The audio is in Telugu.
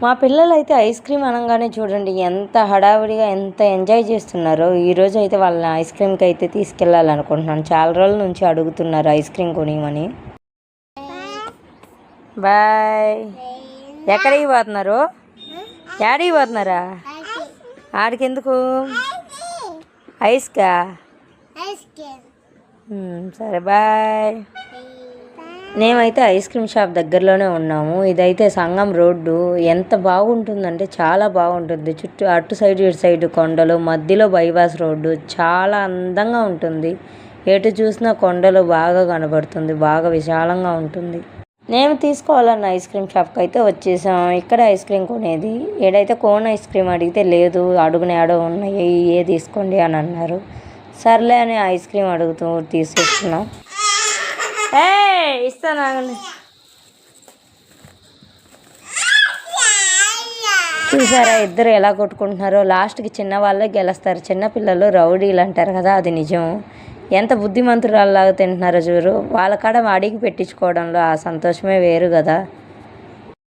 మా పిల్లలైతే ఐస్ క్రీమ్ అనగానే చూడండి ఎంత హడావిడిగా ఎంత ఎంజాయ్ చేస్తున్నారో. ఈరోజు అయితే వాళ్ళని ఐస్ క్రీమ్కి అయితే తీసుకెళ్ళాలనుకుంటున్నాను. చాలా రోజుల నుంచి అడుగుతున్నారు ఐస్ క్రీమ్ కొనియమని. బాయ్. ఎక్కడికి పోతున్నారు? యాడికి పోతున్నారా? ఆడికి ఎందుకు? ఐస్కా? సరే బాయ్. మేమైతే ఐస్ క్రీమ్ షాప్ దగ్గరలోనే ఉన్నాము. ఇదైతే సంగం రోడ్డు. ఎంత బాగుంటుందంటే చాలా బాగుంటుంది. చుట్టూ అటు సైడ్ ఇటు సైడ్ కొండలు, మధ్యలో బైపాస్ రోడ్డు. చాలా అందంగా ఉంటుంది. ఎటు చూసినా కొండలు బాగా కనబడుతుంది. బాగా విశాలంగా ఉంటుంది. నేను తీసుకోవాలన్న ఐస్ క్రీమ్ షాప్కి అయితే వచ్చేసాం. ఇక్కడ ఐస్ క్రీమ్ కొనేది. ఏడైతే కోన్ ఐస్ క్రీమ్ అడిగితే లేదు, అడుగునే ఆడో ఉన్నాయి, ఏ తీసుకోండి అని అన్నారు. సర్లే అని ఐస్ క్రీమ్ అడుగుతూ తీసేసుకున్నాం. ఇస్తాను. చూసారా ఇద్దరు ఎలా కొట్టుకుంటున్నారో? లాస్ట్కి చిన్న వాళ్ళే గెలుస్తారు. చిన్నపిల్లలు రౌడీలు అంటారు కదా, అది నిజం. ఎంత బుద్ధిమంతురాల్లాగా తింటున్నారో చూరు. వాళ్ళ కాడ అడిగి పెట్టించుకోవడంలో ఆ సంతోషమే వేరు కదా.